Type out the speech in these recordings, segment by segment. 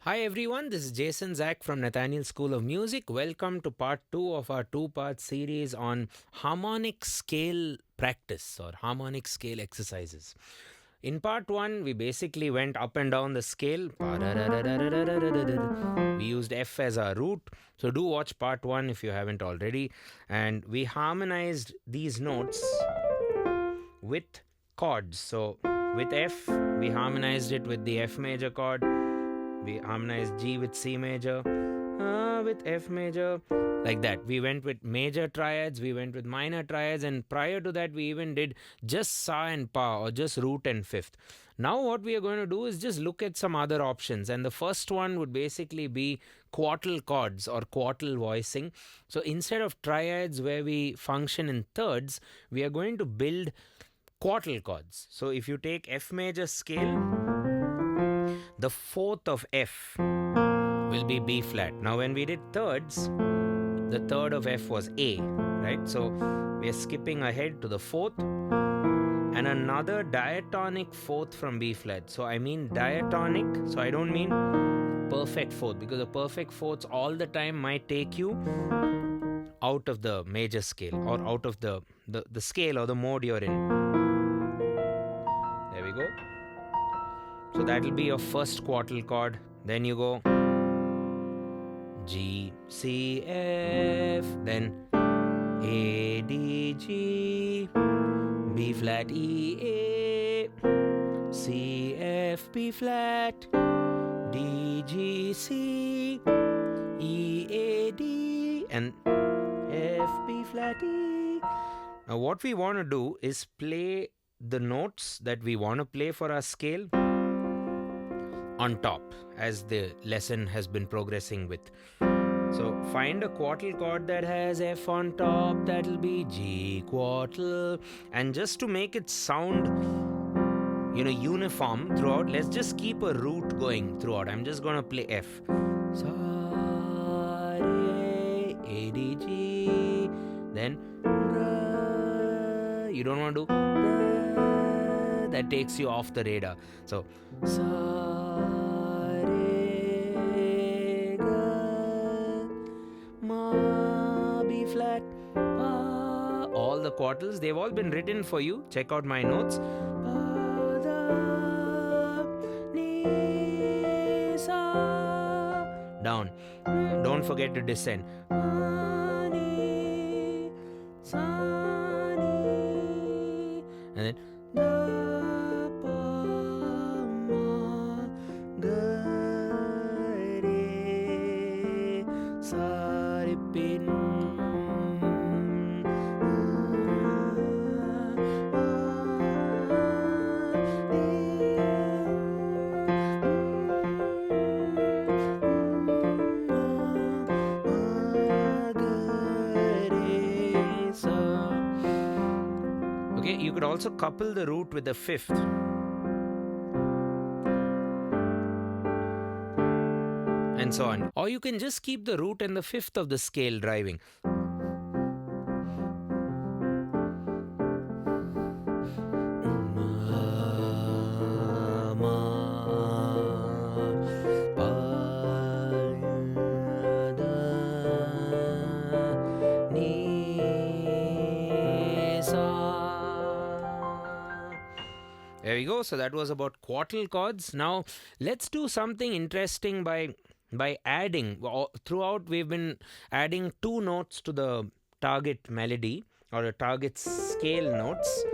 Hi everyone, this is Jason Zach from Nathaniel School of Music. Welcome to part 2 of our two-part series on harmonic scale practice or harmonic scale exercises. In part 1, we basically went up and down the scale. We used F as our root. So do watch part 1 if you haven't already. And we harmonized these notes with chords. So with F, we harmonized it with the F major chord. We harmonized G with C major, with F major, like that. We went with major triads, we went with minor triads, and prior to that, we even did just Sa and Pa or just root and fifth. Now, what we are going to do is just look at some other options, and the first one would basically be quartal chords or quartal voicing. So instead of triads where we function in thirds, we are going to build quartal chords. So if you take F major scale, the fourth of F will be B flat. Now, when we did thirds, the third of F was A, right? So we are skipping ahead to the fourth and another diatonic fourth from B flat. So I mean diatonic, so I don't mean perfect fourth, because the perfect fourths all the time might take you out of the major scale or out of the scale or the mode you're in. There we go. So that will be your first quartal chord. Then you go G, C, F, then A, D, G, B flat, E, A, C, F, B flat, D, G, C, E, A, D, and F, B flat, E. Now what we want to do is play the notes that we want to play for our scale on top as the lesson has been progressing with. So find a quartal chord that has F on top, that'll be G quartal, and just to make it sound uniform throughout, let's just keep a root going throughout. I'm just gonna play F. Sa, re, A, D, G, then ra. You don't want to do ra, that takes you off the radar. So sa, B flat, all the quartals, they've all been written for you. Check out my notes. Down. Don't forget to descend. And then you could also couple the root with the fifth. And so on. Or you can just keep the root and the fifth of the scale driving. There we go. So that was about quartal chords. Now let's do something interesting by adding. Throughout we've been adding two notes to the target melody or a target scale notes.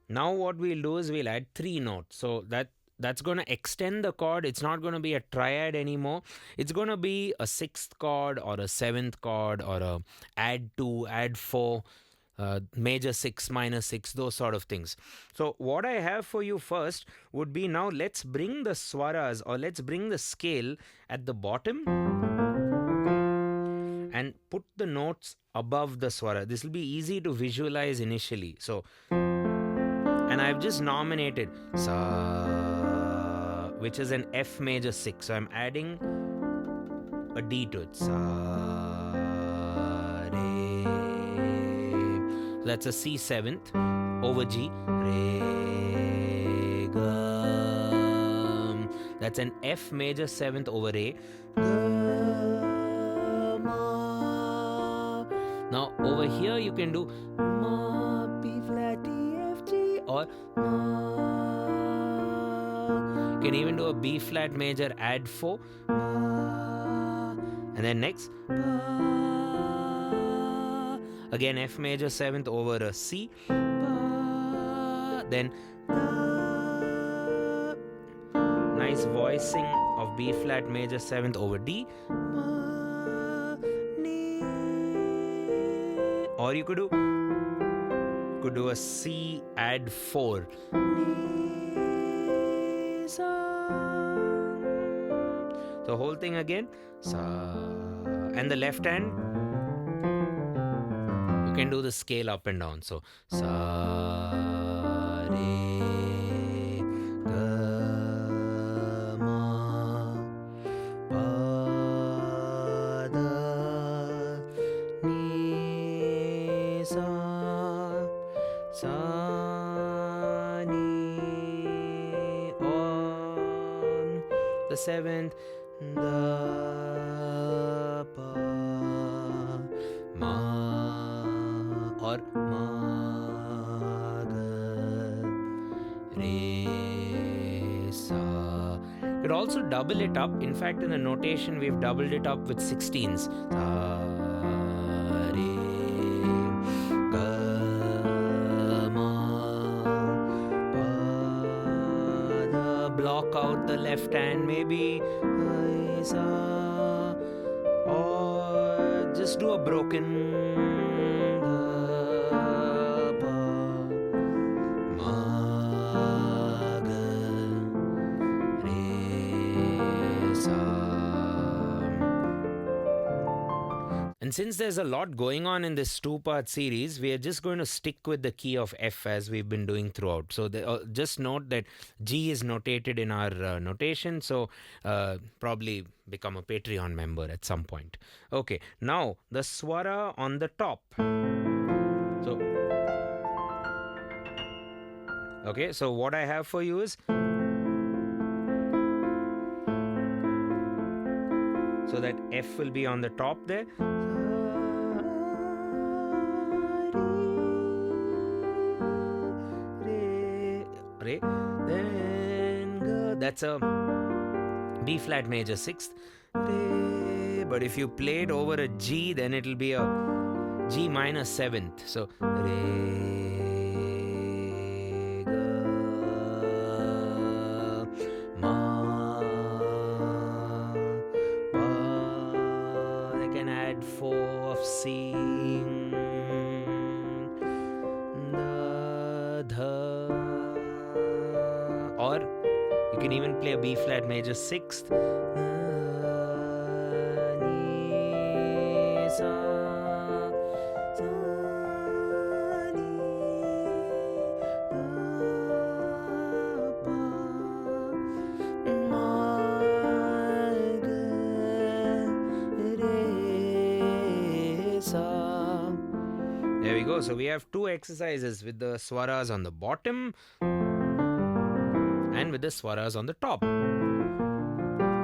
Now what we'll do is we'll add three notes. So that's going to extend the chord. It's not going to be a triad anymore. It's going to be a sixth chord or a seventh chord or a add 2, add 4. Major 6, minor 6, those sort of things. So what I have for you first would be, now let's bring the swaras or let's bring the scale at the bottom and put the notes above the swara. This will be easy to visualize initially. So, and I've just nominated Sa, which is an F major 6. So I'm adding a D to it. Sa, that's a C seventh over G. Re, ga, That's an F major 7th over A. Now over here you can do Ma, B flat, E, F, G, or Ma. You can even do a B flat major add 4. Ma. And then next Ma. Again F major 7th over a C. Ma. Then nice voicing of B flat major 7th over D. Or you could do a C add 4. The whole thing again. Sa. And the left hand, you can do the scale up and down. So Sa, Re, Ga, Ma, Pa, Da, Ni, Sa, Sa, Ni, on the 7th, Da, Pa, Ma, or Ma, Ga, Re, Sa. You could also double it up. In fact, in the notation, we've doubled it up with 16ths. Sa, Re, Ga, Ma, Pa, Da. Block out the left hand, maybe Sa, or just do a broken Da, Pa, Ma, Ga, Re, Sa. And since there's a lot going on in this 2-part series, we are just going to stick with the key of F as we've been doing throughout. So just note that G is notated in our notation. So probably become a Patreon member at some point. Okay, now the swara on the top. So, okay, so what I have for you is, so that F will be on the top there. Re, then that's a B flat major 6th. Re, but if you play it over a G, then it'll be a G minor 7th. So Re, Ga, Ma, Pa. I can add 4 of C, Da, Dha. Or you can even play a B flat major 6th. Ni, Sa, Sa, Ni, Da, Pa, Ma, Ga, Re, Sa. There we go. So we have 2 exercises with the swaras on the bottom and with the swaras on the top.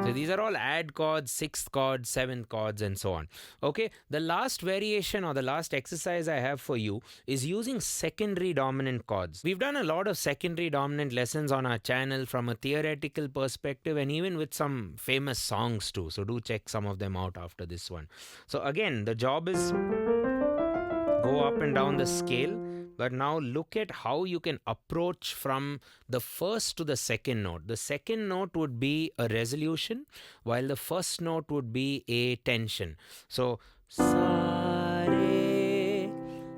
So these are all add chords, 6th chords, 7th chords, and so on. Okay, the last variation or the last exercise I have for you is using secondary dominant chords. We've done a lot of secondary dominant lessons on our channel from a theoretical perspective and even with some famous songs too. So do check some of them out after this one. So again, the job is go up and down the scale. But now look at how you can approach from the first to the second note. The second note would be a resolution, while the first note would be a tension. So, Sa, Re,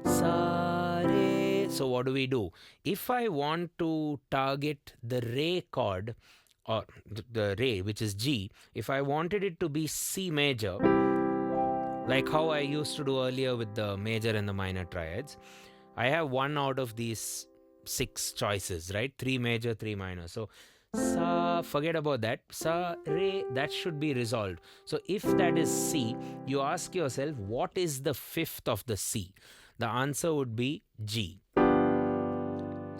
Sa, Re. So what do? If I want to target the Re chord, or the Re, which is G, if I wanted it to be C major, like how I used to do earlier with the major and the minor triads, I have one out of these 6 choices, right? 3 major, 3 minor. So, Sa, forget about that. Sa, Re, that should be resolved. So, if that is C, you ask yourself, what is the 5th of the C? The answer would be G.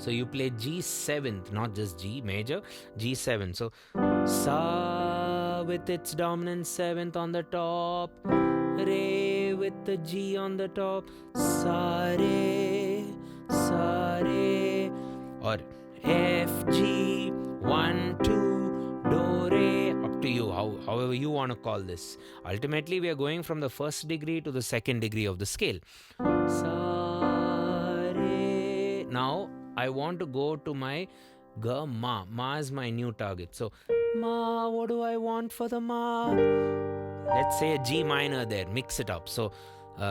So you play G7th, not just G major, G7. So Sa with its dominant 7th on the top, Re with the G on the top, Sa Re, or F, G, 1, 2, Do, Re, up to you, however you want to call this. Ultimately, we are going from the first degree to the second degree of the scale. Sa, Re. Now, I want to go to my Ga, Ma. Ma is my new target. So, Ma, what do I want for the Ma? Let's say a G minor there, mix it up. So,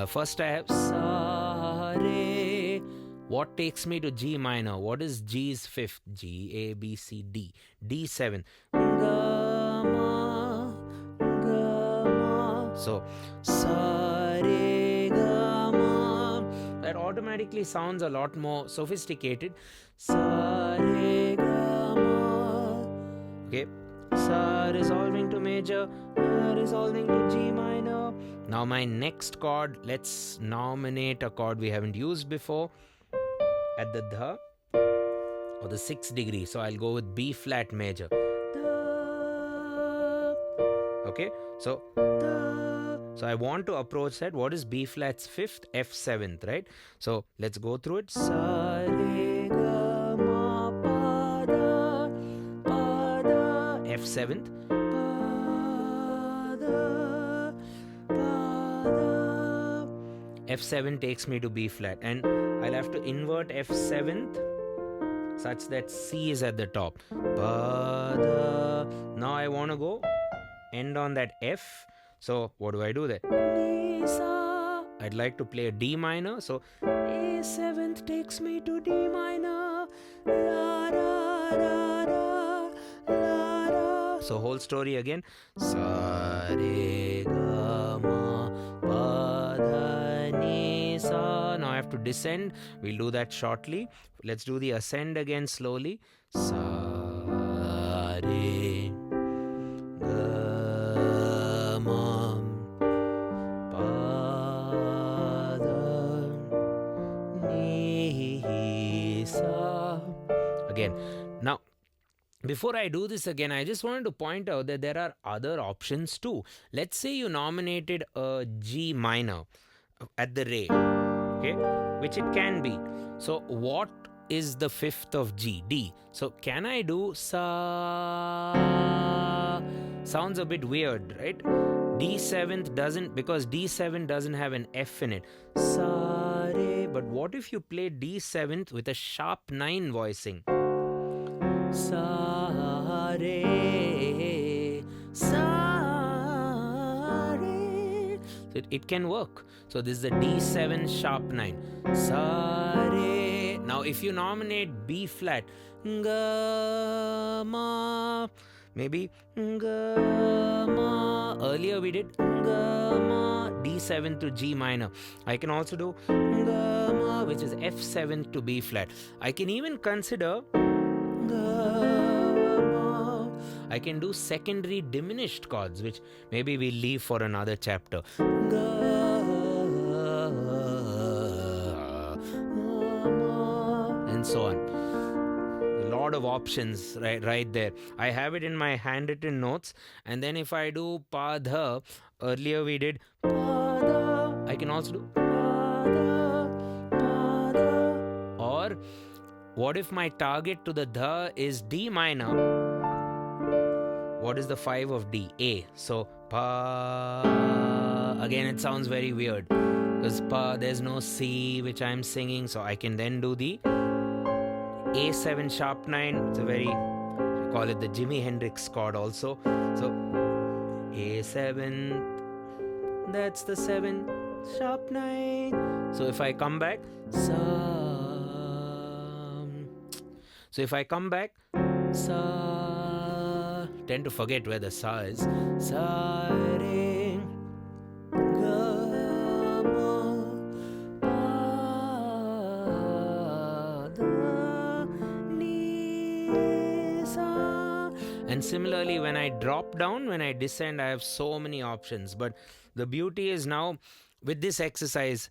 first I have Sa, Re. What takes me to G minor? What is G's fifth? G, A, B, C, D. D7. Ga, Ma, Ga, Ma. So, Sa, Re, Ga, Ma. That automatically sounds a lot more sophisticated. Sa, Re, Ga, Ma. Okay. Sa resolving to major, resolving to G minor. Now my next chord, let's nominate a chord we haven't used before at the Dha or the 6th degree. So I'll go with B flat major. Da. Okay, so da. So I want to approach that. What is B flat's 5th? F7th, right? So let's go through it. Sa, Re, Ga, Ma, Pa, Da, Pa, Da. F7th. Pa, Da, Pa, Da. F7 takes me to B flat, and I'll have to invert F7th such that C is at the top. Pa, Da. Now I want to go end on that F. So what do I do there? Ni, Sa. I'd like to play a D minor. So A7th takes me to D minor. La, ra, ra, ra, la, ra. So whole story again. Sa, Re, Ga, Ma, Pa, Dha, Ni, Sa. Now I have to descend. We'll do that shortly. Let's do the ascend again slowly. Sa, Re, Ga, Ma, Pa, Dha, Ni, Sa. Again. Now, before I do this again, I just wanted to point out that there are other options too. Let's say you nominated a G minor at the Re, okay, which it can be. So what is the 5th of G? D. So can I do Sa? Sounds a bit weird, right? D7th doesn't, because D7 doesn't have an F in it. Sa, Re. But what if you play D7th with a sharp 9 voicing? Sa, Re, Sa, Re. So it can work. So this is the D7 sharp 9. Sa, Re. Now if you nominate B flat, Ga, Ma, maybe Ga, Ma. Earlier we did Ga, Ma, D7 to G minor. I can also do Ga, Ma, which is F7 to B flat. I can even consider I can do secondary diminished chords, which maybe we'll leave for another chapter. And so on. A lot of options right there. I have it in my handwritten notes. And then if I do Pa, Dha, earlier we did Pa, Dha. I can also do Pa, Dha, Pa, Dha. Or what if my target to the Dha is D minor? What is the 5 of D? A. So Pa. Again, it sounds very weird because Pa, there's no C which I'm singing. So I can then do the A7 sharp 9. It's a very, we call it the Jimi Hendrix chord also. So A7, that's the 7 sharp 9. So if I come back, So if I come back, Sa, tend to forget where the Sa is. Sa, Re, Ga, Ma, Pa, Dha, Ni, Sa. And similarly, when I drop down, when I descend, I have so many options. But the beauty is now, with this exercise,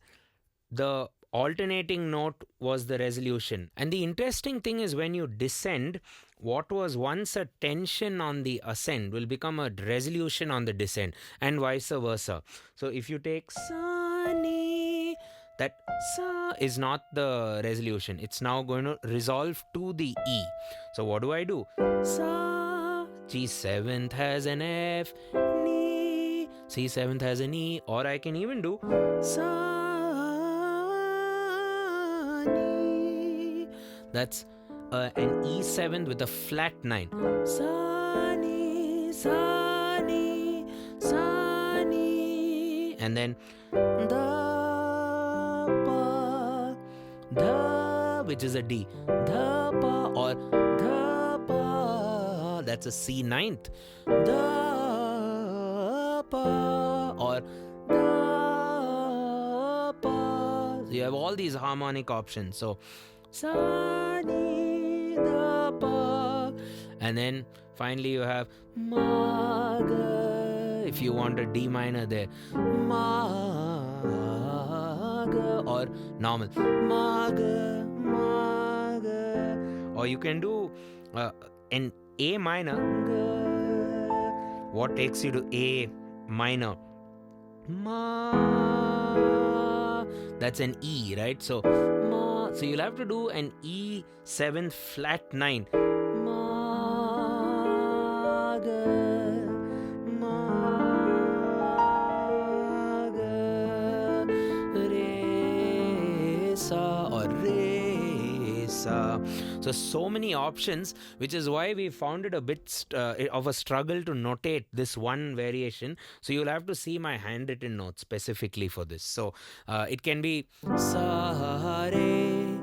the alternating note was the resolution. And the interesting thing is, when you descend, what was once a tension on the ascend will become a resolution on the descend, and vice versa. So if you take sa ni, that sa is not the resolution. It's now going to resolve to the E. So what do I do? Sa, G7th has an F, ni, C7th has an E, or I can even do sa, ni. That's an E7th with a flat 9. Sa, ni, sa, ni, sa, ni. And then da, pa, da, which is a D. Da, pa, or da, pa. That's a C ninth. Da, pa, or da, pa. So you have all these harmonic options. So sa, ni, da, pa. And then finally you have ma, ga. If you want a D minor there, ma, ga, or normal ma, ga, ma, ga. Or you can do an A minor. Ga. What takes you to A minor? Ma. That's an E, right? So ma. So you'll have to do an E7 flat 9. Ma, ga, ma, ga, re, sa, or re, sa. So many options, which is why we found it a bit of a struggle to notate this one variation. So you'll have to see my handwritten notes specifically for this. So it can be sa, re,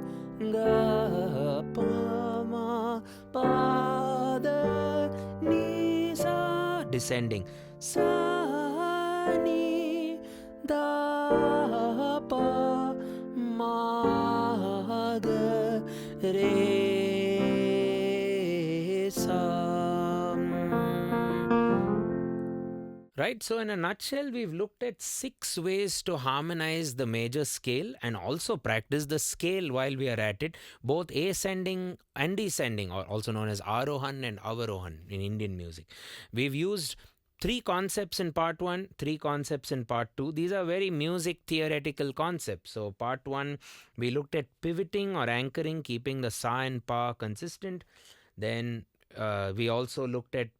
ga, pa, ma, pa, da, ni, sa, descending. Sa, ni, da, pa, ma, ga, re, sa. Right, so in a nutshell, we've looked at 6 ways to harmonize the major scale and also practice the scale while we are at it, both ascending and descending, or also known as Arohan and Avarohan in Indian music. We've used 3 concepts in part 1, 3 concepts in part 2. These are very music theoretical concepts. So part 1, we looked at pivoting or anchoring, keeping the sa and pa consistent. Then we also looked at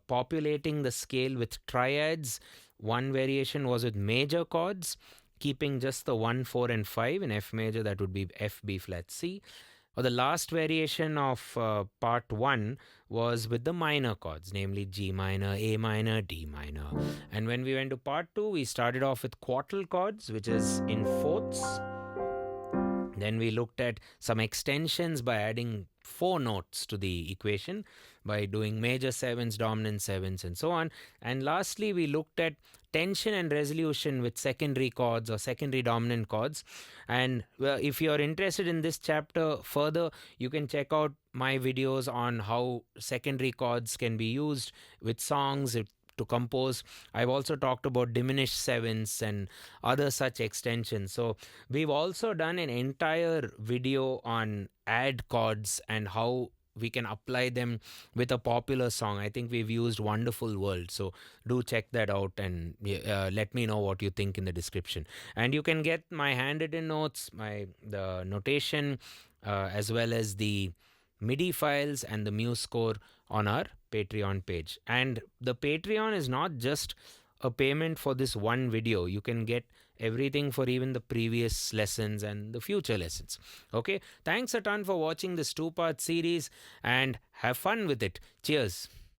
populating the scale with triads. One variation was with major chords, keeping just the 1, 4 and 5. In F major, that would be F, B flat, C. Or the last variation of part 1 was with the minor chords, namely G minor, A minor, D minor. And when we went to part 2, we started off with quartal chords, which is in fourths. Then we looked at some extensions by adding 4 notes to the equation, by doing major 7s, dominant 7s, and so on. And lastly, we looked at tension and resolution with secondary chords or secondary dominant chords. And if you're interested in this chapter further, you can check out my videos on how secondary chords can be used with songs to compose. I've also talked about diminished 7s and other such extensions. So we've also done an entire video on add chords and how we can apply them with a popular song. I think we've used Wonderful World. So do check that out and let me know what you think in the description. And you can get my handwritten notes, the notation, as well as the MIDI files and the Muse score on our Patreon page. And the Patreon is not just a payment for this one video. You can get everything for even the previous lessons and the future lessons. Okay, thanks a ton for watching this 2-part series and have fun with it. Cheers.